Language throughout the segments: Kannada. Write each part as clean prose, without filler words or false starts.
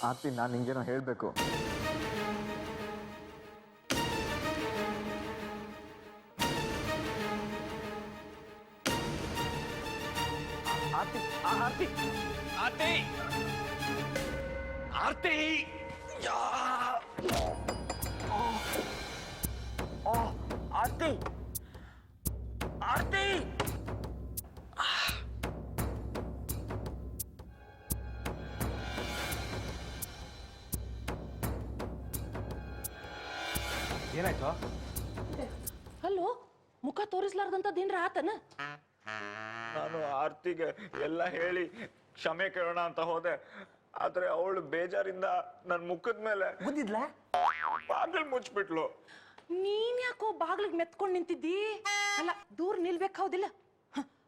ಆರ್ತಿ, ನಾನು ನಿಂಗೇನೋ ಹೇಳಬೇಕು. ಆರ್ತಿ, ಆರ್ತಿ, ಆರ್ತಿ, ಆರ್ತಿ, ಆರ್ತಿ, ಆರ್ತಿ. ಏನಾಯ್ತು? ಅಲ್ಲೋ, ಮುಖ ತೋರಿಸ್ಲಾರ್ದಂತದೇನ್ರ ಆತನ? ನಾನು ಆರ್ತಿಗೆ ಎಲ್ಲ ಹೇಳಿ ಕ್ಷಮೆ ಕೇಳೋಣ ಅಂತ ಹೋದೆ. ಆದ್ರೆ ಅವಳು ಬೇಜಾರಿಂದ ನನ್ನ ಮುಖದ ಮೇಲೆ ಬುದ್ದಿದ್ಲ ಬಾಗಿಲು ಮುಚ್ಚಿಬಿಟ್ಲು. ನೀನ್ ಯಾಕೋ ಬಾಗ್ಲಿಗೆ ಮೆತ್ಕೊಂಡ್ ನಿಂತಿದ್ದಿ? ಅಲ್ಲ, ದೂರ ನಿಲ್ಬೇಕು ಹೌದಿಲ್ಲ?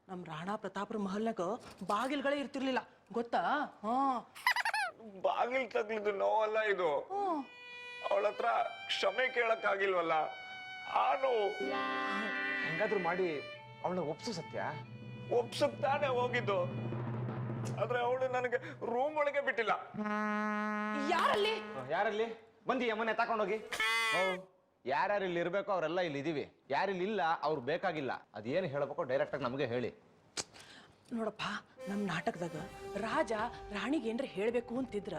ನಮ್ ರಾಣಾ ಪ್ರತಾಪ್ರ ಮಹಲ್ನಾಗ ಬಾಗಿಲ್ಗಳೇ ಇರ್ತಿರ್ಲಿಲ್ಲ, ಗೊತ್ತಾ? ಬಾಗಿಲು ತಗ್ಲಿದ್ದು ನೋವಲ್ಲ ಇದು. ಅವಳ ಹತ್ರ ಕ್ಷಮೆ ಕೇಳಕ್ಕಾಗಿಲ್ವಲ್ಲ, ಆ ನೋವು. ಹೆಂಗಾದ್ರೂ ಮಾಡಿ ಅವಳನ್ನ ಒಪ್ಸು ಸತ್ಯ. ಒಪ್ಸಕ್ ತಾನೇ ಹೋಗಿದ್ದು, ಆದ್ರೆ ಅವಳು ನನಗೆ ರೂಮ್ ಒಳಗೆ ಬಿಟ್ಟಿಲ್ಲ. ಯಾರಲ್ಲಿ? ಯಾರಲ್ಲಿ ಬಂದಿ ಮನೆ ತಕೊಂಡೋಗಿ. ಯಾರ್ಯಾರು ಇಲ್ಲಿ ಇರ್ಬೇಕೋ ಅವರೆಲ್ಲ ಇಲ್ಲಿ ಇದೀವಿ. ಯಾರಿಲ್ಲಿ ಇಲ್ಲ ಅವ್ರು ಬೇಕಾಗಿಲ್ಲ. ಅದೇನು ಹೇಳ್ಬೇಕೋ ಡೈರೆಕ್ಟ್ ಆಗಿ ನಮಗೆ ಹೇಳಿ. ನೋಡಪ್ಪ, ನಮ್ ನಾಟಕದಾಗ ರಾಜ ರಾಣಿಗೆ ಏನ್ರ ಹೇಳ್ಬೇಕು ಅಂತಿದ್ರ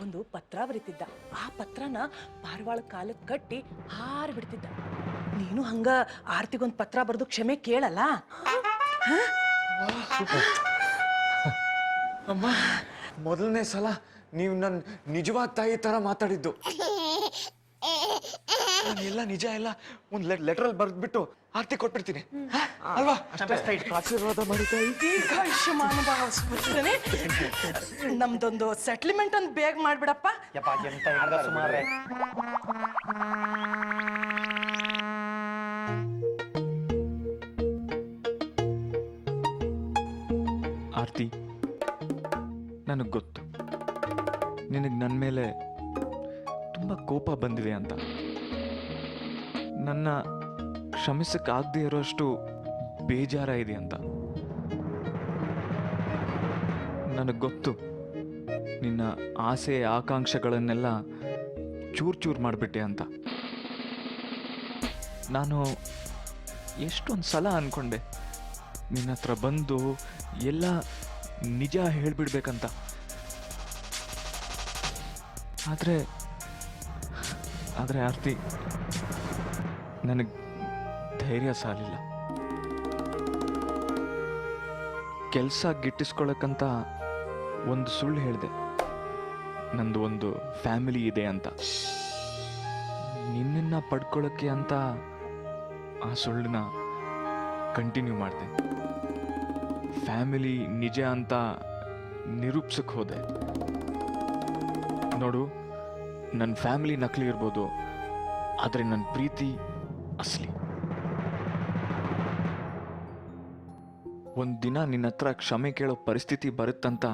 ಒಂದು ಪತ್ರ ಬರೀತಿದ್ದ. ಆ ಪತ್ರನ ಪಾರಿವಾಳ ಕಾಲಕ್ಕೆ ಕಟ್ಟಿ ಹಾರಿ ಬಿಡ್ತಿದ್ದ. ನೀನು ಹಂಗ ಆರ್ತಿಗೊಂದ್ ಪತ್ರ ಬರೆದು ಕ್ಷಮೆ ಕೇಳಲ್ಲ? ಅಮ್ಮ, ಮೊದಲನೇ ಸಲ ನೀವು ನನ್ನ ನಿಜವಾದ ತಾಯಿ ತರ ಮಾತಾಡಿದ್ದು. ಎಲ್ಲ ನಿಜ ಎಲ್ಲ ಒಂದ್ ಲೆಟರಲ್ಲಿ ಬರ್ದ್ಬಿಟ್ಟು ಆರ್ತಿ ಕೊಟ್ಬಿಡ್ತೀನಿ ಅಲ್ವಾ? ಆಶೀರ್ವಾದ ಮಾಡಿ ತಾಯಿ. ದೀರ್ಘಾಯುಷ್ಯಮಾನ ಭಾವಿಸ್ಬಿಡ್ತೇನೆ. ನಮ್ದೊಂದು ಸೆಟ್ಲ್ಮೆಂಟ್ ಒಂದು ಬೇಗ ಮಾಡ್ಬಿಡಪ್ಪ. ಸುಮಾರೇ ಆರ್ತಿ, ನನಗೆ ಗೊತ್ತು ನಿನಗೆ ನನ್ನ ಮೇಲೆ ತುಂಬ ಕೋಪ ಬಂದಿದೆ ಅಂತ. ನನ್ನ ಕ್ಷಮಿಸಕ್ಕಾಗದೇ ಇರೋಷ್ಟು ಬೇಜಾರ ಇದೆ ಅಂತ. ನನಗೆ ಗೊತ್ತು ನಿನ್ನ ಆಸೆ ಆಕಾಂಕ್ಷೆಗಳನ್ನೆಲ್ಲ ಚೂರು ಚೂರು ಮಾಡಿಬಿಟ್ಟೆ ಅಂತ. ನಾನು ಎಷ್ಟೊಂದು ಸಲ ಅಂದ್ಕೊಂಡೆ ನಿನ್ನ ಹತ್ರ ಬಂದು ಎಲ್ಲ ನಿಜ ಹೇಳ್ಬಿಡ್ಬೇಕಂತ. ಆದರೆ ಆರ್ತಿ, ನನಗೆ ಧೈರ್ಯ ಸಾಲಿಲ್ಲ. ಕೆಲಸ ಗಿಟ್ಟಿಸ್ಕೊಳಕ್ಕಂತ ಒಂದು ಸುಳ್ಳು ಹೇಳಿದೆ, ನಂದು ಒಂದು ಫ್ಯಾಮಿಲಿ ಇದೆ ಅಂತ. ನಿನ್ನನ್ನು ಪಡ್ಕೊಳ್ಳೋಕ್ಕೆ ಅಂತ ಆ ಸುಳ್ಳನ್ನ ಕಂಟಿನ್ಯೂ ಮಾಡಿದೆ. ಫ್ಯಾಮಿಲಿ ನಿಜ ಅಂತ ನಿರೂಪಿಸಕ್ಕೆ ಹೋದೆ. ನೋಡು, ನನ್ನ ಫ್ಯಾಮಿಲಿ ನಕಲಿ ಇರ್ಬೋದು, ಆದರೆ ನನ್ನ ಪ್ರೀತಿ ಅಸಲಿ. ಒಂದು ದಿನ ನಿನ್ನ ಹತ್ರ ಕ್ಷಮೆ ಕೇಳೋ ಪರಿಸ್ಥಿತಿ ಬರುತ್ತಂತ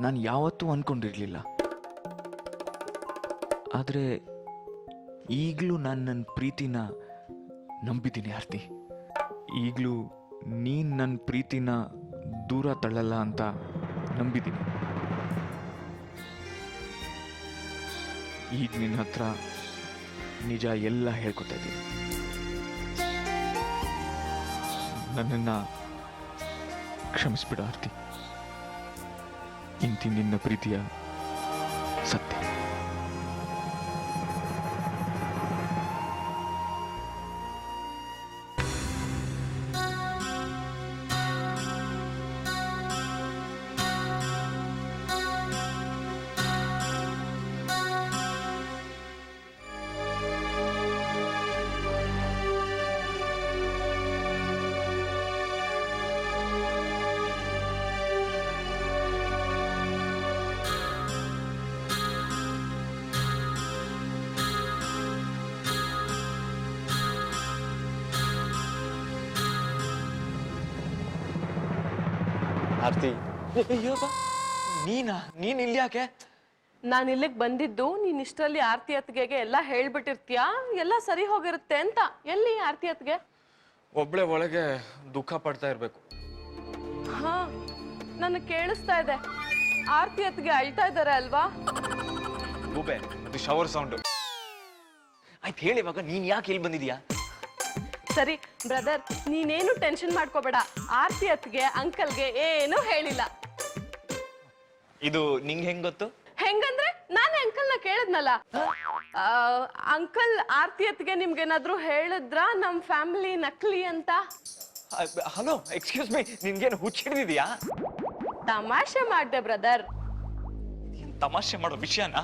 ನಾನು ಯಾವತ್ತೂ ಅಂದ್ಕೊಂಡಿರಲಿಲ್ಲ. ಆದರೆ ಈಗಲೂ ನಾನು ನನ್ನ ಪ್ರೀತಿನ ನಂಬಿದ್ದೀನಿ ಆರ್ತಿ. ಈಗಲೂ ನೀನು ನನ್ನ ಪ್ರೀತಿನ ದೂರ ತಳ್ಳಲ್ಲ ಅಂತ ನಂಬಿದ್ದೀನಿ. ಈಗ ನಿನ್ನ ಹತ್ರ ನಿಜ ಎಲ್ಲ ಹೇಳ್ಕೊತಾ ಇದ್ದೀನಿ. ನನ್ನನ್ನು ಕ್ಷಮಿಸ್ಬಿಡು ಆರ್ತಿ. ಇಂತಿ ನಿನ್ನ ಪ್ರೀತಿಯ ಸತ್ಯ. ಆರ್ತಿ, ನೀನ್ ಇಲ್ಲಿ ಯಾಕೆ? ನಾನು ಇಲ್ಲಿಗೆ ಬಂದಿದ್ದು ನೀನ್ ಇಷ್ಟರಲ್ಲಿ ಆರ್ತಿ ಅತ್ತಿಗೆಗೆ ಎಲ್ಲ ಹೇಳ್ಬಿಟ್ಟಿರ್ತೀಯಾ, ಎಲ್ಲ ಸರಿ ಹೋಗಿರುತ್ತೆ ಅಂತ. ಎಲ್ಲಿ ಆರ್ತಿ ಅತ್ತಿಗೆ? ಒಬ್ಳೆ ಒಳಗೆ ದುಃಖ ಪಡ್ತಾ ಇರ್ಬೇಕು. ಹಾ, ನನಗೆ ಕೇಳಿಸ್ತಾ ಇದೆ. ಆರ್ತಿ ಅತ್ತಿಗೆ ಅಳ್ತಾ ಇದ್ದಾರೆ ಅಲ್ವಾ? ಗೂಬೆ ಅದು ಶವರ್ ಸೌಂಡು. ಆಯ್ತು ಹೇಳಿ, ಇವಾಗ ನೀನ್ ಯಾಕೆ ಇಲ್ಲಿ ಬಂದಿದ್ಯಾ? ಸರಿ ಬ್ರದರ್, ನೀನೇನು ಟೆನ್ಷನ್ ಮಾಡ್ಕೋಬೇಡ. ಆರ್ತಿ ಅತ್ಗೆ ಅಂಕಲ್ಗೆ ಏನು ಹೇಳಿಲ್ಲ. ಇದು ನಿಂಗೆ ಹೆಂಗ್ ಗೊತ್ತು? ಹೆಂಗಂದ್ರೆ ನಾನೇ ಅಂಕಲ್ನ ಕೇಳಿದ್ನಲ್ಲ. ಅಂಕಲ್ ಆರ್ತಿ ಅತ್ಗೆ ನಿಮ್ಗೇನಾದ್ರೂ ಹೇಳಿದ್ರ ನಮ್ ಫ್ಯಾಮಿಲಿ ನಕಲಿ ಅಂತ? ಹಲೋ, ಎಕ್ಸ್ಕ್ಯೂಸ್ ಮೀ, ನಿನ್ಗೇನು ಹುಚ್ಚ ಹಿಡಿದಿದ್ಯಾ? ತಮಾಷೆ ಮಾಡ್ದೆ ಬ್ರದರ್. ತಮಾಷೆ ಮಾಡೋ ವಿಷಯನ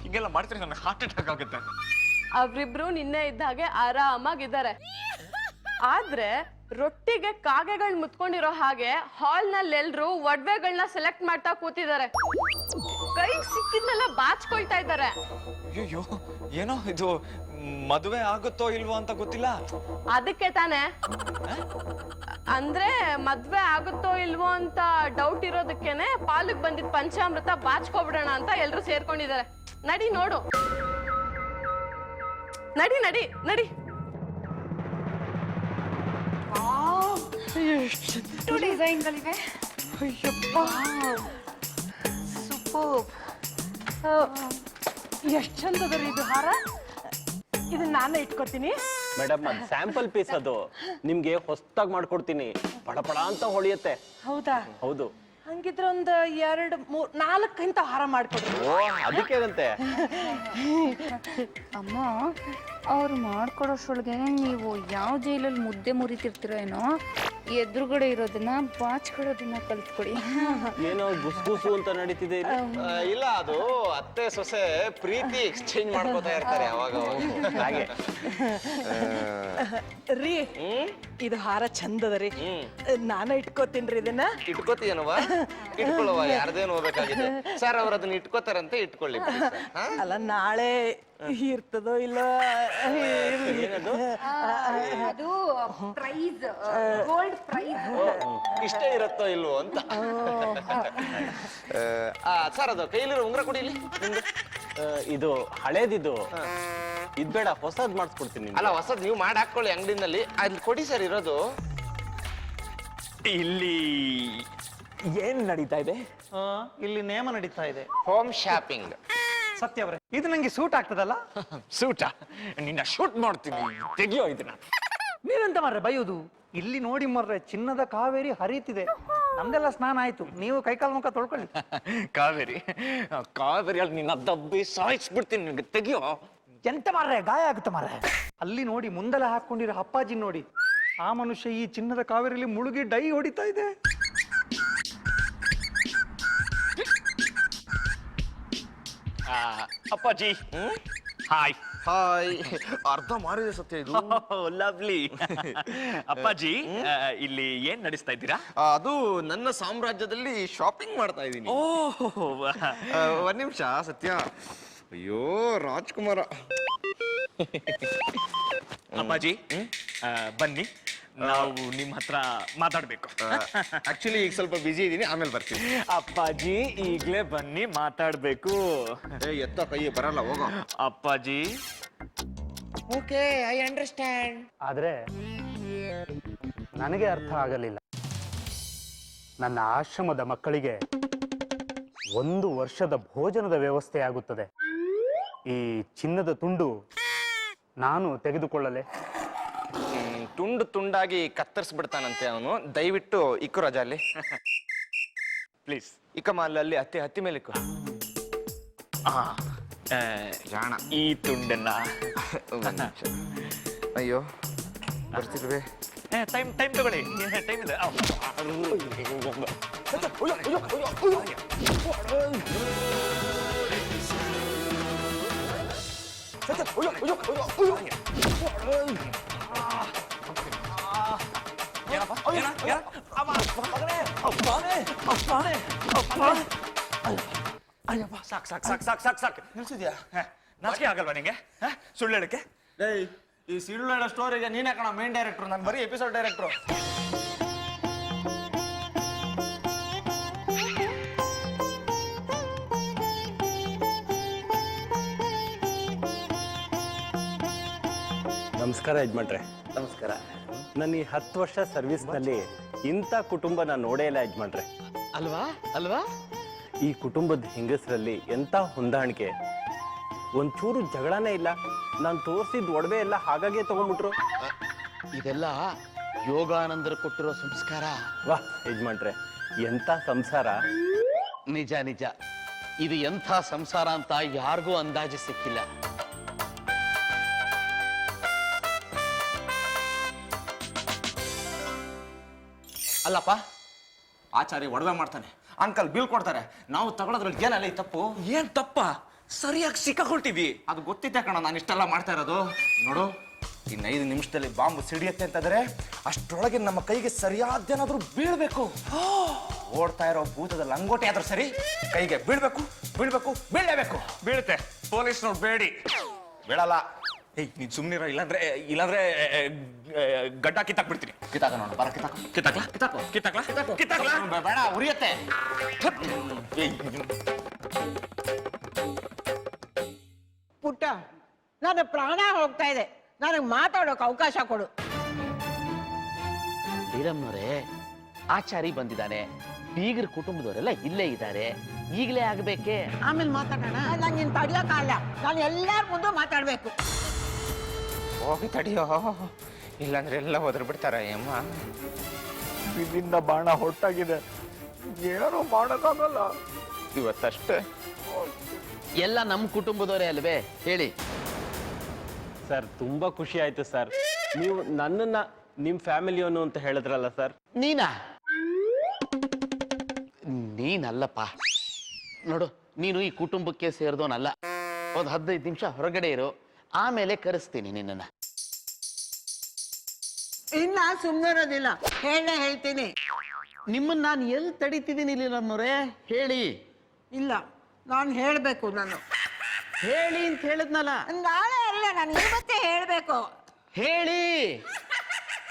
ಹೀಗೆಲ್ಲ ಮಾಡ್ತಾರೆ, ನನಗೆ ಹಾರ್ಟ್ ಅಟ್ಯಾಕ್ ಆಗುತ್ತೆ. ಅವ್ರಿಬ್ರು ನಿನ್ನೆ ಇದ್ದ ಹಾಗೆ ಆರಾಮಾಗಿದ್ದಾರೆ. ಆದ್ರೆ ರೊಟ್ಟಿಗೆ ಕಾಗೆಗಳು ಮುತ್ಕೊಂಡಿರೋ ಹಾಗೆ ಹಾಲ್ ನಲ್ಲಿ ಎಲ್ರು ಒಡವೆಗಳನ್ನ ಸೆಲೆಕ್ಟ್ ಮಾಡ್ತಾ ಕೂತಿದ್ದಾರೆ. ಕೈ ಸಿಕ್ಕಿದ್ನೆಲ್ಲ ಬಾಚ್ಕೊಳ್ತಾ ಇದ್ದಾರೆ. ಅಯ್ಯೋ, ಏನೋ ಇದು ಮದುವೆ ಆಗುತ್ತೋ ಇಲ್ವೋ ಅಂತ ಗೊತ್ತಿಲ್ಲ. ಅದಕ್ಕೆ ತಾನೆ, ಅಂದ್ರೆ ಮದ್ವೆ ಆಗುತ್ತೋ ಇಲ್ವೋ ಅಂತ ಡೌಟ್ ಇರೋದಕ್ಕೇನೆ ಪಾಲಿಗೆ ಬಂದಿದ್ ಪಂಚಾಮೃತ ಬಾಚ್ಕೊಬಿಡೋಣ ಅಂತ ಎಲ್ರು ಸೇರ್ಕೊಂಡಿದ್ದಾರೆ. ನಡಿ ನೋಡು, ನಡಿ ನಡಿ ನಡಿ. ಎಷ್ಟು ಡಿಸೈನ್ಗಳಿವೆ. ಸೂಪರ್. ಎಷ್ಟು ಚಂದದ ಇದು ಹಾರ. ಇದನ್ನ ನಾನೇ ಇಟ್ಕೊತೀನಿ. ಮೇಡಮ್, ಅದು ಸ್ಯಾಂಪಲ್ ಪೀಸ್, ಅದು ನಿಮ್ಗೆ ಹೊಸದಾಗಿ ಮಾಡ್ಕೊಡ್ತೀನಿ. ಪಳಪಳ ಅಂತ ಹೊಳಿಯುತ್ತೆ. ಹೌದಾ? ಹೌದು. ಹಂಗಿದ್ರೆ ಒಂದು 2, 3, 4 ಇಂತ ಹಾರ ಮಾಡ್ಕೊಡ್ರಿ. ಓ, ಅದಕ್ಕೇನಂತೆ. ಅಮ್ಮ, ಅವ್ರು ಮಾಡ್ಕೊಡೋಷ್ರೊಳಗೆ ನೀವು ಯಾವ ಜೈಲಲ್ಲಿ ಮುದ್ದೆ ಮುರಿತಿರ್ತೀರೋ ಏನೋ, ಎದುರುಗಡೆ ಇರೋದನ್ನ ಬಾಚ್ಕೊಳ್ಳೋದನ್ನ ಕಲ್ತ್ಕೊಡಿ. ಏನೋ ಗುಸ್ಗುಸು ಅಂತ ನಡೀತಿದೆ ಇಲ್ಲಿ. ಇಲ್ಲ, ಅದು ಅತ್ತೆ ಸೊಸೆ ಪ್ರೀತಿ ಎಕ್ಸ್ಚೇಂಜ್ ಮಾಡ್ಕೋತಾ ಇರ್ತಾರೆ ಅವಾಗ ಹಾಗೆ. ರೀ, ಇದು ಹಾರ ಚಂದದ ರೀ. ನಾನೇ ಇಟ್ಕೋತೀನ್ರಿ ಇದನ್ನ. ಇಟ್ಕೋತೀಯನವ? ಇಟ್ಕೊಳ್ಳುವ, ಯಾರ್ದೇನು ಹೋಗ್ಬೇಕಾಗಿದೆ. ಸರ್ ಅವ್ರು ಅದನ್ನ ಇಟ್ಕೋತಾರಂತೆ, ಇಟ್ಕೊಳ್ಳಿ. ಅಲ್ಲ, ನಾಳೆ ಇರ್ತದೋ ಇಲ್ಲ. ಅದು ಪ್ರೈಸ್, ಗೋಲ್ಡ್ ಪ್ರೈಸ್. ಇಷ್ಟೇ ಇರುತ್ತೋ ಇಲ್ವೋ ಅಂತ. ಸರ್, ಅದು ಕೈಲಿರೋ ಉಂಗ್ರ ಕೊಡಿ ಇಲ್ಲಿ. ಇದು ಹಳೇದಿದು. ಇದ್ ಬೇಡ, ಹೊಸದ್ ಮಾಡಿಸ್ಕೊಡ್ತೀನಿ. ಅಲ್ಲ, ಹೊಸದ್ ನೀವು ಮಾಡಿ ಹಾಕೊಳ್ಳಿ ಅಂಗಡಿನಲ್ಲಿ. ಅಲ್ಲಿ ಕೊಡಿ ಸರ್ ಇರೋದು. ಇಲ್ಲಿ ಏನ್ ನಡೀತಾ ಇದೆ? ಇಲ್ಲಿ ನೇಮ ನಡೀತಾ ಇದೆ. Home shopping. ಸತ್ಯ ಅವರೇ, ಇದು ನಂಗೆ ಸೂಟ್ ಆಗ್ತದಲ್ಲ? ಸೂಟ? ನಿನ್ನ ಶೂಟ್ ಮಾಡ್ತೀನಿ, ತೆಗಿಯೋ ಇದನ್ನ. ನೀವೆಂತ ಮಾರ್ರೆ ಬೈಯೋದು? ಇಲ್ಲಿ ನೋಡಿ ಮರ್ರೆ, ಚಿನ್ನದ ಕಾವೇರಿ ಹರಿಯುತ್ತಿದೆ. ನಮ್ದೆಲ್ಲ ಸ್ನಾನ ಆಯ್ತು, ನೀವು ಕೈಕಾಲು ಮುಖ ತೊಳ್ಕೊಳ್ಳಿ. ಕಾವೇರಿಯಲ್ಲಿ ನಿನ್ನ ದಬ್ಬಿ ಸಾಯಿಸ್ಬಿಡ್ತೀನಿ, ನಿನಗೆ ತೆಗಿಯೋ. ಎಂತ ಮಾರ್ರೆ, ಗಾಯ ಆಗುತ್ತೆ ಮಾರ್ರೆ. ಅಲ್ಲಿ ನೋಡಿ, ಮುಂದೆಲ್ಲ ಹಾಕೊಂಡಿರೋ ಅಪ್ಪಾಜಿ ನೋಡಿ, ಆ ಮನುಷ್ಯ ಈ ಚಿನ್ನದ ಕಾವೇರಿಯಲ್ಲಿ ಮುಳುಗಿ ಡೈ ಹೊಡಿತಾ ಇದೆ. ಅಪ್ಪಾಜಿ, ಹಾಯ್. ಹಾಯ್. ಅರ್ಧ ಮಾರಿದೆ ಸತ್ಯ ಇದು. ಲವ್ಲಿ. ಅಪ್ಪಾಜಿ, ಇಲ್ಲಿ ಏನ್ ನಡೆಸ್ತಾ ಇದ್ದೀರಾ? ಅದು ನನ್ನ ಸಾಮ್ರಾಜ್ಯದಲ್ಲಿ ಶಾಪಿಂಗ್ ಮಾಡ್ತಾ ಇದ್ದೀನಿ. ಒಂದ್ ನಿಮಿಷ ಸತ್ಯ. ಅಯ್ಯೋ ರಾಜ್ಕುಮಾರ. ಅಪ್ಪಾಜಿ, ಬನ್ನಿ, ನಾವು ನಿಮ್ಮ ಹತ್ರ ಮಾತಾಡ್ಬೇಕು. ಆಕ್ಚುಲಿ ಈಗ ಸ್ವಲ್ಪ ಬಿಜಿ ಇದ್ದೀನಿ, ಆಮೇಲೆ ಬರ್ತೀನಿ. ಅಪ್ಪಾಜಿ, ಈಗ್ಲೇ ಬನ್ನಿ, ಮಾತಾಡ್ಬೇಕು. ಎತ್ತ ಕೈ ಬರಲ್ಲ, ಹೋಗೋ. ಅಪ್ಪಾಜಿ. Okay, I understand. ಆದ್ರೆ ನನಗೆ ಅರ್ಥ ಆಗಲಿಲ್ಲ. ನನ್ನ ಆಶ್ರಮದ ಮಕ್ಕಳಿಗೆ 1 ವರ್ಷದ ಭೋಜನದ ವ್ಯವಸ್ಥೆ ಆಗುತ್ತದೆ. ಈ ಚಿನ್ನದ ತುಂಡು ನಾನು ತೆಗೆದುಕೊಳ್ಳಲೆ? ತುಂಡು ತುಂಡಾಗಿ ಕತ್ತರಿಸ್ಬಿಡ್ತಾನಂತೆ ಅವನು. ದಯವಿಟ್ಟು ಇಕ್ಕು ರಜಾ ಅಲ್ಲಿ ಪ್ಲೀಸ್. ಇಕ್ಕಮ್ಮ, ಅಲ್ಲಿ ಹತ್ತಿ ಮೇಲೆ ಇಕ್ಕು. ಜಾಣ. ಈ ತುಂಡನ್ನ ಅಯ್ಯೋ ಬರ್ತಿಲ್ವೇ? ಟೈಮ್ ತಗೊಳ್ಳಿ, ಟೈಮ್ ಇದೆ. ಸಾಕು. ನಿಲ್ಸಿದ್ಯಾ? ನಾಚಿಕೆ ಆಗಲ್ವಾ ನಿಂಗೆ ಸುಳ್ಳು ಹೇಳಕ್ಕೆ? ಈ ಸಿಳ್ಳು ಸ್ಟೋರಿಗೆ ನೀನೇ ಕಣ ಮೇನ್ ಡೈರೆಕ್ಟ್ರು, ನಾನು ಬರೀ ಎಪಿಸೋಡ್ ಡೈರೆಕ್ಟ್ರು. ನಮಸ್ಕಾರ ಯಜಮಾನ್ರೆ. ನಮಸ್ಕಾರ. ನನ್ನ ಈ 10 ವರ್ಷ ಸರ್ವಿಸ್ನಲ್ಲಿ ಇಂಥ ಕುಟುಂಬ ನಾನು ನೋಡೇ ಇಲ್ಲ ಯಜಮಾನ್ರೆ. ಅಲ್ವಾ? ಈ ಕುಟುಂಬದ ಹೆಂಗಸರಲ್ಲಿ ಎಂತ ಹೊಂದಾಣಿಕೆ, ಒಂಚೂರು ಜಗಳನೇ ಇಲ್ಲ. ನಾನು ತೋರಿಸಿದ ಒಡವೆ ಎಲ್ಲ ಹಾಗಾಗೆ ತಗೊಂಡ್ಬಿಟ್ರು. ಇದೆಲ್ಲ ಯೋಗಾನಂದರು ಕೊಟ್ಟಿರೋ ಸಂಸ್ಕಾರ. ವಾಹ್ ಯಜಮಾನ್ರೆ, ಎಂತ ಸಂಸಾರ. ನಿಜ ನಿಜ, ಇದು ಎಂಥ ಸಂಸಾರ ಅಂತ ಯಾರಿಗೂ ಅಂದಾಜು ಸಿಕ್ಕಿಲ್ಲ. ಅಲ್ಲಪ್ಪ, ಆಚಾರಿ ಒಡವೆ ಮಾಡ್ತಾನೆ, ಅಂಕಲ್ ಬಿಲ್ ಕೊಡ್ತಾರೆ, ನಾವು ತಗೊಳೋದ್ರಲ್ಲಿ ಏನಲ್ಲ ಈ ತಪ್ಪು? ಏನ್ ತಪ್ಪ? ಸರಿಯಾಗಿ ಸಿಕ್ಕಾಕೊಳ್ತೀವಿ. ಅದು ಗೊತ್ತಿತ್ತೆ ಕಣ ನಾನು ಇಷ್ಟೆಲ್ಲ ಮಾಡ್ತಾ ಇರೋದು. ನೋಡು, ಇನ್ನು 5 ನಿಮಿಷದಲ್ಲಿ ಬಾಂಬ್ ಸಿಡಿಯತ್ತೆ ಅಂತಂದ್ರೆ ಅಷ್ಟರೊಳಗೆ ನಮ್ಮ ಕೈಗೆ ಸರಿಯಾದ್ದೇನಾದ್ರೂ ಬೀಳ್ಬೇಕು. ಓಡ್ತಾ ಇರೋ ಭೂತದ ಲಂಗೋಟಿ ಆದ್ರೂ ಸರಿ ಕೈಗೆ ಬೀಳ್ಬೇಕು, ಬೀಳ್ಬೇಕು, ಬೀಳಲೇಬೇಕು. ಬೀಳುತ್ತೆ. ಪೊಲೀಸ್ನವ್ರು ಬೇಡಿ. ಬೀಳಲ್ಲ. ಏಯ್ ನೀನ್ ಸುಮ್ನಿರ, ಇಲ್ಲಾಂದ್ರೆ ಗಡ್ಡ ಕಿತ್ತಾಕ್ಬಿಡ್ತೀನಿ. ಕಿತ್ತಾಕ ನೋಡು, ಬರ ಕಿತ್ತಾಕ್ಲಾ? ಕಿತ್ತಾಕ್ಲಾ? ಬೇಡ, ಉರಿಯತ್ತೆ. ಪುಟ್ಟ, ನನ್ನ ಪ್ರಾಣ ಹೋಗ್ತಾ ಇದೆ, ನನಗೆ ಮಾತಾಡೋಕೆ ಅವಕಾಶ ಕೊಡು. ನೀಲಮ್ನವರೇ, ಆಚಾರಿ ಬಂದಿದ್ದಾನೆ, ಬೀಗರ ಕುಟುಂಬದವರೆಲ್ಲ ಇಲ್ಲೇ ಇದ್ದಾರೆ, ಈಗಲೇ ಆಗಬೇಕೆ? ಆಮೇಲೆ ಮಾತಾಡೋಣ. ನಂಗೆ ಇನ್ನು ತಡಿಯೋಕ್ಕಾಗಲ್ಲ, ನಾನು ಎಲ್ಲರ ಮುಂದೆ ಮಾತಾಡಬೇಕು. ಹೋಗಿ ತಡಿಯೋ, ಇಲ್ಲಾಂದ್ರೆ ಎಲ್ಲ ಹೋದ್ರ ಬಿಡ್ತಾರ ಅಮ್ಮ. ಬಿಲ್ಲಿಂದ ಬಾಣ ಹೊಟ್ಟಾಗಿದೆ, ಏನೋ ಮಾಡೋಕ್ಕಾಗಲ್ಲ. ಇವತ್ತಷ್ಟೇ. ಎಲ್ಲ ನಮ್ಮ ಕುಟುಂಬದವರೇ ಅಲ್ವೇ? ಹೇಳಿ. ಸರ್ ತುಂಬಾ ಖುಷಿ ಆಯ್ತು ಸರ್, ನೀವು ನನ್ನನ್ನ ನಿಮ್ ಫ್ಯಾಮಿಲಿಯವನು ಅಂತ ಹೇಳಿದ್ರಲ್ಲ ಸರ್. ನೀನಲ್ಲಪ್ಪ. ನೋಡು, ನೀನು ಈ ಕುಟುಂಬಕ್ಕೆ ಸೇರಿದವನಲ್ಲ. ಒಂದು 15 ನಿಮಿಷ ಹೊರಗಡೆ ಇರು, ಆಮೇಲೆ ಕರೆಸ್ತೀನಿ ನಿನ್ನನ್ನ. ಇನ್ನ ಸುಮ್ಮನೆ ಇರೋದಿಲ್ಲ, ಹೇಳ್ತೀನಿ. ನಿಮ್ಮನ್ನ ನಾನು ಎಲ್ಲಿ ತಡೀತಿದ್ದೀನಿ ನೀಲಮ್ನವರೇ? ಹೇಳಿ. ಇಲ್ಲ, ನಾನು ಹೇಳಬೇಕು. ನಾನು ಹೇಳಿ ಅಂತ ಹೇಳಿದ್ನಲ್ಲ. ನಾಳೆ ಅಲ್ಲ, ನಾನು ಇವತ್ತೇ ಹೇಳಬೇಕು. ಹೇಳಿ.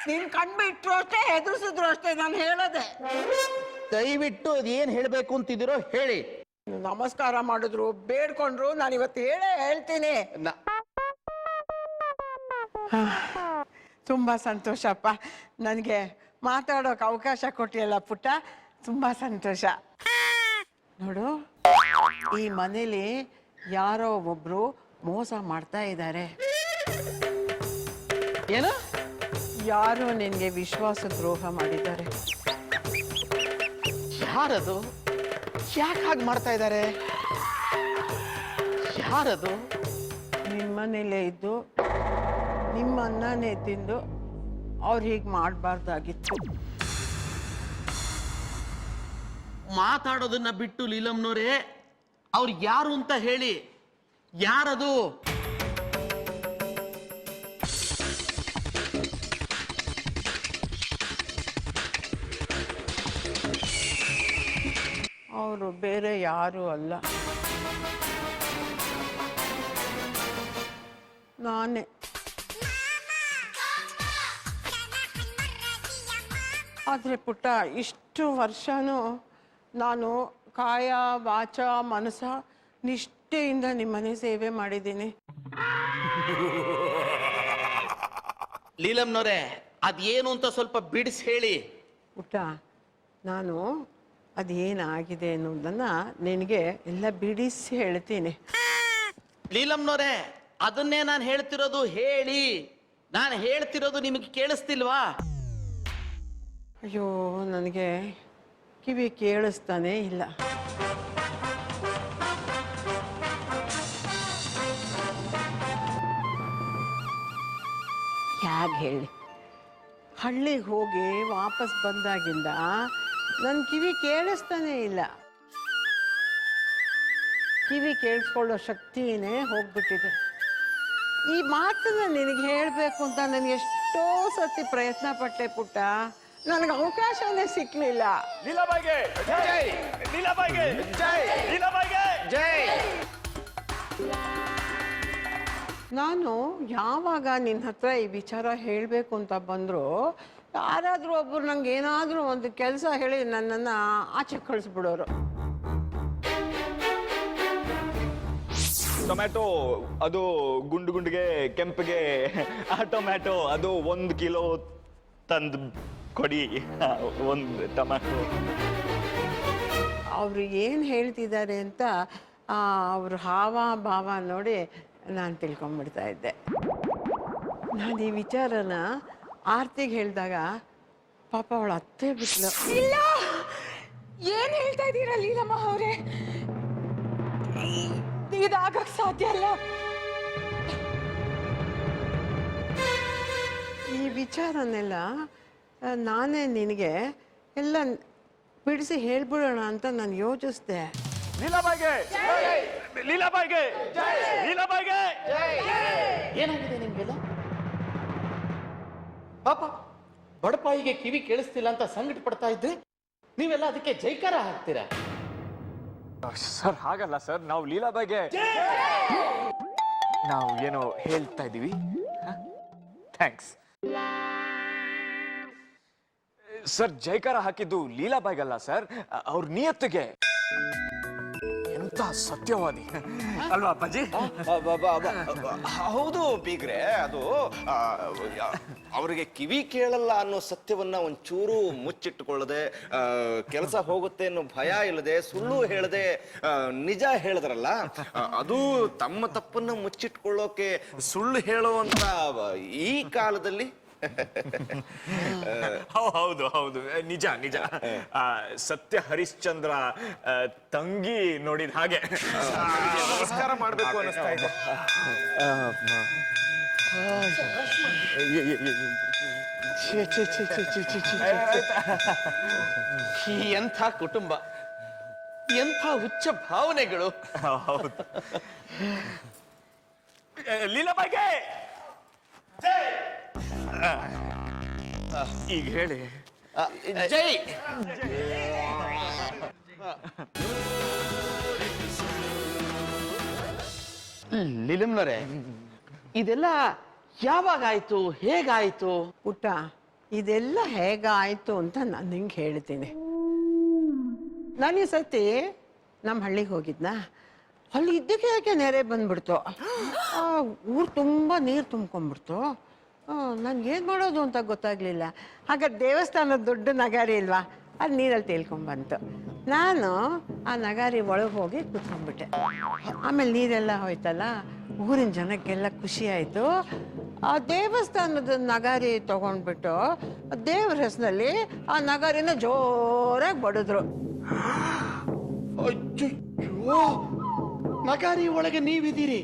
ನೀನ್ ಕಣ್ಬಿಟ್ರು ಅಷ್ಟೇ, ಹೆದರ್ಸಿದ್ರು ಅಷ್ಟೇ, ನಾನು ಹೇಳೋದೆ. ದಯವಿಟ್ಟು ಅದೇನ್ ಹೇಳ್ಬೇಕು ಅಂತಿದ್ದೀರೋ ಹೇಳಿ. ನಮಸ್ಕಾರ ಮಾಡಿದ್ರು, ಬೇಡ್ಕೊಂಡ್ರು, ನಾನು ಇವತ್ತು ಹೇಳ್ತೀನಿ. ತುಂಬಾ ಸಂತೋಷಪ್ಪ, ನನಗೆ ಮಾತಾಡೋಕೆ ಅವಕಾಶ ಕೊಟ್ಟಿಯಲ್ಲ ಪುಟ್ಟ, ತುಂಬಾ ಸಂತೋಷ. ನೋಡು, ಈ ಮನೇಲಿ ಯಾರೋ ಒಬ್ರು ಮೋಸ ಮಾಡ್ತಾ ಇದ್ದಾರೆ. ಏನು? ಯಾರೋ ನಿನ್ಗೆ ವಿಶ್ವಾಸ ದ್ರೋಹ ಮಾಡಿದ್ದಾರೆ. ಯಾರದು? ಯಾಕೆ ಹಾಗೆ ಮಾಡ್ತಾ ಇದ್ದಾರೆ? ಯಾರದು? ನಿಮ್ಮನೇಲೇ ಇದ್ದು ನಿಮ್ಮ ಅನ್ನನೇ ತಿಂದು ಅವ್ರು ಹೀಗೆ ಮಾಡಬಾರ್ದಾಗಿತ್ತು. ಮಾತಾಡೋದನ್ನ ಬಿಟ್ಟು ಲೀಲಮ್ನವರೇ, ಅವ್ರು ಯಾರು ಅಂತ ಹೇಳಿ. ಯಾರದು? ಅವರು ಬೇರೆ ಯಾರು ಅಲ್ಲ, ನಾನೇ. ಆದರೆ ಪುಟ್ಟ, ಇಷ್ಟು ವರ್ಷನೂ ನಾನು ಕಾಯ ವಾಚ ಮನಸ ನಿಷ್ಠೆಯಿಂದ ನಿಮ್ಮನೆ ಸೇವೆ ಮಾಡಿದ್ದೀನಿ. ಲೀಲಮ್ನವರೇ, ಅದೇನು ಅಂತ ಸ್ವಲ್ಪ ಬಿಡಿಸಿ ಹೇಳಿ. ಪುಟ್ಟ, ನಾನು ಅದೇನಾಗಿದೆ ಅನ್ನೋದನ್ನ ನಿನಗೆ ಎಲ್ಲ ಬಿಡಿಸಿ ಹೇಳ್ತೀನಿ. ಲೀಲಮ್ನವರೇ, ಅದನ್ನೇ ನಾನು ಹೇಳ್ತಿರೋದು. ಹೇಳಿ. ನಾನು ಹೇಳ್ತಿರೋದು ನಿಮಗೆ ಕೇಳಿಸ್ತಿಲ್ವಾ? ಅಯ್ಯೋ, ನನಗೆ ಕಿವಿ ಕೇಳಿಸ್ತಾನೆ ಇಲ್ಲ. ಹೇಗೆ ಹೇಳಿ? ಹಳ್ಳಿಗೆ ಹೋಗಿ ವಾಪಸ್ ಬಂದಾಗಿಂದ ನನ್ನ ಕಿವಿ ಕೇಳಿಸ್ತಾನೆ ಇಲ್ಲ. ಕಿವಿ ಕೇಳಿಸ್ಕೊಳ್ಳೋ ಶಕ್ತಿನೇ ಹೋಗ್ಬಿಟ್ಟಿದೆ. ಈ ಮಾತನ್ನ ನಿನಗೆ ಹೇಳಬೇಕು ಅಂತ ನಾನು ಎಷ್ಟೋ ಸತಿ ಪ್ರಯತ್ನ ಪಟ್ಟೆ ಪುಟ್ಟ, ನನಗೆ ಅವಕಾಶನೇ ಸಿಕ್ಲಿಲ್ಲ. ಲೀಲಾಬಾಯಿಗೆ ಜೈ! ಲೀಲಾಬಾಯಿಗೆ ಜೈ! ಲೀಲಾಬಾಯಿಗೆ ಜೈ! ನಾನು ಯಾವಾಗ ನಿನ್ನ ಹತ್ರ ಈ ವಿಚಾರ ಹೇಳಬೇಕು ಅಂತ ಬಂದ್ರು, ಯಾರಾದರೂ ಒಬ್ಬರು ನಂಗೆ ಏನಾದರೂ ಒಂದು ಕೆಲಸ ಹೇಳಿ ನನ್ನನ್ನು ಆಚೆ ಕಳಿಸ್ಬಿಡೋರು. ಟೊಮ್ಯಾಟೊ ಅದು ಗುಂಡು ಗುಂಡಿಗೆ ಕೆಂಪಿಗೆ, ಆ ಟೊಮ್ಯಾಟೊ ಅದು 1 ಕಿಲೋ ತಂದು ಕೊಡಿ, 1 ಟೊಮ್ಯಾಟೊ. ಅವರು ಏನು ಹೇಳ್ತಿದ್ದಾರೆ ಅಂತ ಅವ್ರ ಹಾವ ಭಾವ ನೋಡಿ ನಾನು ತಿಳ್ಕೊಂಬಿಡ್ತಾ ಇದ್ದೆ. ನಾನು ಈ ವಿಚಾರನ ಆರ್ತಿಗೆ ಹೇಳಿದಾಗ ಪಾಪ ಅವಳು ಅತ್ತೆ ಬಿಟ್ಲು. ಇಲ್ಲ, ಏನ್ ಹೇಳ್ತಾ ಇದ್ದೀರಾ ಲೀಲಮ್ಮ ಅವರೇ? ಇದಾಗಕ್ ಸಾಧ್ಯ ಅಲ್ಲ. ಈ ವಿಚಾರನೆಲ್ಲ ನಾನೇ ನಿನಗೆ ಎಲ್ಲ ಬಿಡಿಸಿ ಹೇಳ್ಬಿಡೋಣ ಅಂತ ನಾನು ಯೋಚಿಸ್ದೆ. ಲೀಲಾಬಾಯಿಗೆ ಲೀಲಾಬಾಯಿಗೆ ಲೀಲಾಬಾಯಿಗೆ ಏನಾಗಿದೆ ನಿಮ್ಗೆಲ್ಲ? ಪಾಪ ಬಡಪಾಯಿಗೆ ಕಿವಿ ಕೇಳಿಸ್ತಿಲ್ಲ ಅಂತ ಸಂಕಟ ಪಡ್ತಾ ಇದ್ರೆ ನೀವೆಲ್ಲ ಅದಕ್ಕೆ ಜೈಕಾರ ಹಾಕ್ತೀರಾ? ಸರ್ ಹಾಗಲ್ಲ ಸರ್, ನಾವು ಲೀಲಾಬಾಯಿಗೆ ನಾವು ಏನೋ ಹೇಳ್ತಾ ಇದ್ದೀವಿ. Thanks sir. ಜೈಕಾರ ಹಾಕಿದ್ದು ಲೀಲಾಬಾಯಿಗಲ್ಲ ಸರ್, ಅವ್ರ ನಿಯತ್ತಿಗೆ. ಎಂತ ಸತ್ಯವಾದಿ ಅಲ್ವಾ ಅಪ್ಪಾಜಿ? ಹೌದು ಬೀಗ್ರೆ, ಅದು ಅವರಿಗೆ ಕಿವಿ ಕೇಳಲ್ಲ ಅನ್ನೋ ಸತ್ಯವನ್ನ ಒಂಚೂರು ಮುಚ್ಚಿಟ್ಟುಕೊಳ್ಳದೆ, ಕೆಲಸ ಹೋಗುತ್ತೆ ಅನ್ನೋ ಭಯ ಇಲ್ಲದೆ, ಸುಳ್ಳು ಹೇಳದೆ ನಿಜ ಹೇಳಿದ್ರಲ್ಲ, ಅದು ತಮ್ಮ ತಪ್ಪನ್ನ ಮುಚ್ಚಿಟ್ಕೊಳ್ಳೋಕೆ ಸುಳ್ಳು ಹೇಳುವಂತ ಈ ಕಾಲದಲ್ಲಿ ಹೌದು ಹೌದು, ನಿಜ ನಿಜ. ಸತ್ಯ ಹರಿಶ್ಚಂದ್ರ ತಂಗಿ ನೋಡಿದ ಹಾಗೆ ನಮಸ್ಕಾರ ಮಾಡ್ಬೇಕು ಅನಿಸ್ತಾ ಇದೆ. ಎಂಥ ಕುಟುಂಬ, ಎಂಥ ಹುಚ್ಚ ಭಾವನೆಗಳು. ಹೌದು. ಲೀಲಾಬಾಯಿಗೆ ಈಗ ಹೇಳಿ. ಜೈ. ಲೀಲಮ್ನವರೇ, ಇದೆಲ್ಲ ಯಾವಾಗಾಯ್ತು, ಹೇಗಾಯ್ತು? ಪುಟ್ಟ, ಇದೆಲ್ಲ ಹೇಗಾಯ್ತು ಅಂತ ನಾನು ನಿಂಗೆ ಹೇಳ್ತೀನಿ. ನಾನು ಈ ಸತಿ ನಮ್ಮ ಹಳ್ಳಿಗೆ ಹೋಗಿದ್ನಾ, ಅಲ್ಲಿ ಇದ್ದಕ್ಕೆ ಯಾಕೆ ನೆರೆ ಬಂದ್ಬಿಡ್ತು. ಊರು ತುಂಬ ನೀರು ತುಂಬ್ಕೊಂಡ್ಬಿಡ್ತು. ನನ್ಗೇನು ಮಾಡೋದು ಅಂತ ಗೊತ್ತಾಗ್ಲಿಲ್ಲ. ಆಗ ದೇವಸ್ಥಾನದ ದೊಡ್ಡ ನಗಾರಿ ಇಲ್ವಾ, ಅದು ನೀರಲ್ಲಿ ತೇಲ್ಕೊಂಡ್ಬಂತು. ನಾನು ಆ ನಗಾರಿ ಒಳಗೆ ಹೋಗಿ ಕುತ್ಕೊಂಡ್ಬಿಟ್ಟೆ. ಆಮೇಲೆ ನೀರೆಲ್ಲ ಹೋಯ್ತಲ್ಲ, ಊರಿನ ಜನಕ್ಕೆಲ್ಲ ಖುಷಿ ಆಯಿತು. ಆ ದೇವಸ್ಥಾನದ ನಗಾರಿ ತಗೊಂಡ್ಬಿಟ್ಟು ದೇವ್ರ ಹೆಸರಲ್ಲಿ ಆ ನಗಾರಿನ ಜೋರಾಗಿ ಬಡಿದ್ರು. ಅಯ್ಯೋ, ನಗಾರಿ ಒಳಗೆ ನೀವಿದ್ದೀರಿ,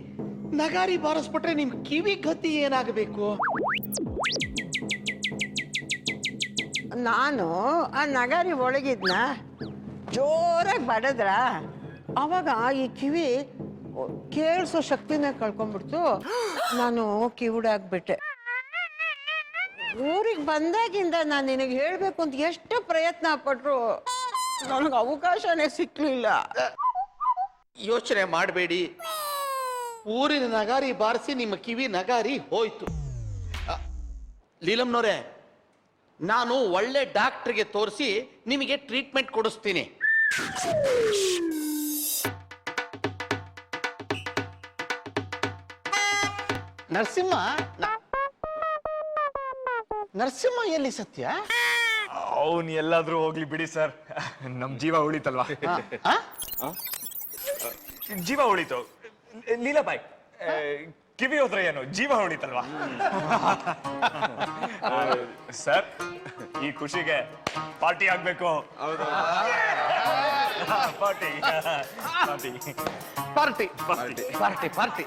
ನಗಾರಿ ಬಾರಿಸ್ಬಿಟ್ರೆ ನಿಮ್ ಕಿವಿ ಗತಿ ಏನಾಗಬೇಕು? ನಾನು ಆ ನಗಾರಿ ಒಳಗಿದ್ನ ಜೋರಾಗಿ ಬಡದ್ರ, ಅವಾಗ ಈ ಕಿವಿ ಕೇಳಿಸೋ ಶಕ್ತಿನ ಕಳ್ಕೊಂಡ್ಬಿಡ್ತು. ನಾನು ಕಿವುಡಾಗ್ಬಿಟ್ಟೆ. ಊರಿಗೆ ಬಂದಾಗಿಂದ ನಾನು ನಿನಗೆ ಹೇಳ್ಬೇಕು ಅಂತ ಎಷ್ಟು ಪ್ರಯತ್ನ ಪಟ್ರು ನನಗೆ ಅವಕಾಶನೇ ಸಿಕ್ಲಿಲ್ಲ. ಯೋಚನೆ ಮಾಡಬೇಡಿ, ಊರಿನ ನಗಾರಿ ಬಾರಿಸಿ ನಿಮ್ಮ ಕಿವಿ ನಗಾರಿ ಹೋಯ್ತು. ಲೀಲಮ್ನವರೇ, ನಾನು ಒಳ್ಳೆ ಡಾಕ್ಟರ್ಗೆ ತೋರಿಸಿ ನಿಮಗೆ ಟ್ರೀಟ್ಮೆಂಟ್ ಕೊಡಿಸ್ತೀನಿ. ನರಸಿಂಹ ಎಲ್ಲಿ ಸತ್ಯ? ಅವನ್ ಎಲ್ಲಾದ್ರೂ ಹೋಗ್ಲಿ ಬಿಡಿ ಸರ್, ನಮ್ ಜೀವ ಉಳಿತಲ್ವಾ. ಜೀವ ಉಳಿತು. ಲೀಲಾಬಾಯಿ ಕಿವಿ ಹೋದ್ರೆ ಏನು, ಜೀವ ಉಳಿತಲ್ವಾ. ಸರ್, ಈ ಖುಷಿಗೆ ಪಾರ್ಟಿ ಆಗ್ಬೇಕು. Party party party party party party.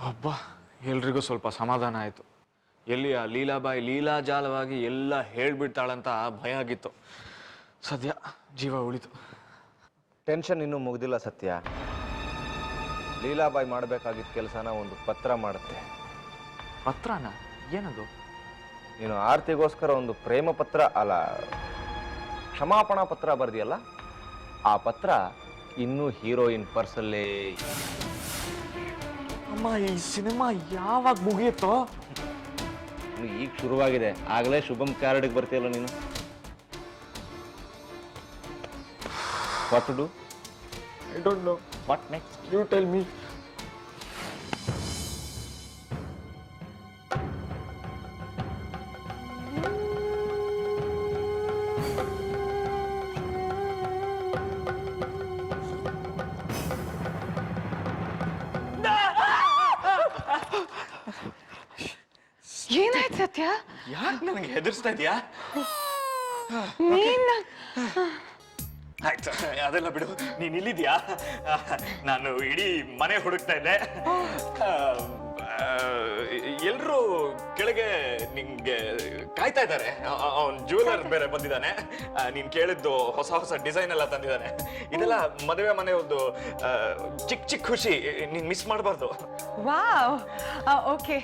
ಹಬ್ಬ, ಎಲ್ರಿಗೂ ಸ್ವಲ್ಪ ಸಮಾಧಾನ ಆಯಿತು. ಎಲ್ಲಿ ಆ ಲೀಲಾಬಾಯಿ ಲೀಲಾಜಾಲವಾಗಿ ಎಲ್ಲ ಹೇಳ್ಬಿಡ್ತಾಳಂತ ಭಯ ಆಗಿತ್ತು. ಸದ್ಯ ಜೀವ ಉಳಿತು. ಟೆನ್ಷನ್ ಇನ್ನೂ ಮುಗ್ದಿಲ್ಲ ಸತ್ಯ. ಲೀಲಾಬಾಯಿ ಮಾಡಬೇಕಾಗಿದ್ದ ಕೆಲಸನ ಒಂದು ಪತ್ರ ಮಾಡುತ್ತೆ. ಪತ್ರನ? ಏನದು? ನೀನು ಆರ್ತಿಗೋಸ್ಕರ ಒಂದು ಪ್ರೇಮ ಪತ್ರ ಅಲ್ಲ, ಕ್ಷಮಾಪಣಾ ಪತ್ರ ಬರ್ದಿಯಲ್ಲ, ಆ ಪತ್ರ ಇನ್ನೂ ಹೀರೋಯಿನ್ ಪರ್ಸಲ್ಲೇ. ಅಮ್ಮ, ಈ ಸಿನಿಮಾ ಯಾವಾಗ ಮುಗಿಯುತ್ತೋ? ಈಗ ಶುರುವಾಗಿದೆ, ಆಗಲೇ ಶುಭಂ ಕಾರ್ಡ್ಗೆ ಬರ್ತೀಯಲ್ಲ ನೀನು. What to do? I don't know. What next? You tell me. ಏನಾಯ್ತು ಸತ್ಯ? ಯಾಕೆ ನನಗೆ ಹೆದರ್ಸ್ತಾ ಇದೆಯಾ? ನೀನ್ ಆಯ್ತು, ಅದೆಲ್ಲ ಬಿಡು. ನೀನ್ ಇಲ್ಲಿದ್ಯಾ? ನಾನು ಇಡೀ ಮನೆ ಹುಡುಕ್ತಾ ಇದ್ದೆ. ಎಲ್ರು ಕೆಳಗೆ ನಿಂಗೆ ಕಾಯ್ತಾ ಇದ್ದಾರೆ. ಅವನ್ ಜ್ಯುವೆಲರ್ ಬೇರೆ ಬಂದಿದ್ದಾನೆ. ನೀನ್ ಕೇಳಿದ್ದು ಹೊಸ ಹೊಸ ಡಿಸೈನ್ ಎಲ್ಲ ತಂದಿದ್ದಾನೆ. ಇದೆಲ್ಲ ಮದುವೆ ಮನೆ ಒಂದು ಚಿಕ್ಕ ಚಿಕ್ಕ ಖುಷಿ, ನೀನ್ ಮಿಸ್ ಮಾಡಬಾರ್ದು. Wow, okay.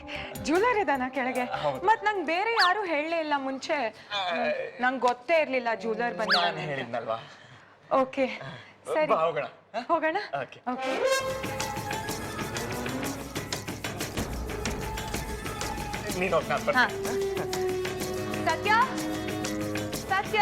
ಜ್ಯುವೆಲರ್ ಇದಾನ ಕೆಳಗೆ? ಮತ್ ನಂಗೆ ಬೇರೆ ಯಾರು ಹೇಳಲೇ ಇಲ್ಲ ಮುಂಚೆ. ನಂಗೆ ಗೊತ್ತೇ ಇರ್ಲಿಲ್ಲ ಜ್ಯುವೆಲರ್ ಬಂದ. ನಾನು ಹೇಳಿದ್ನಲ್ವಾ. ಓಕೆ ಸರಿ, ಹೋಗೋಣ. ಹೋಗೋಣ. ಓಕೆ. ಓಕೆ. ನೀನು ಹೋಗ್, ನಾನು ಬರ್ತೀನಿ. ಸತ್ಯ, ಸತ್ಯ.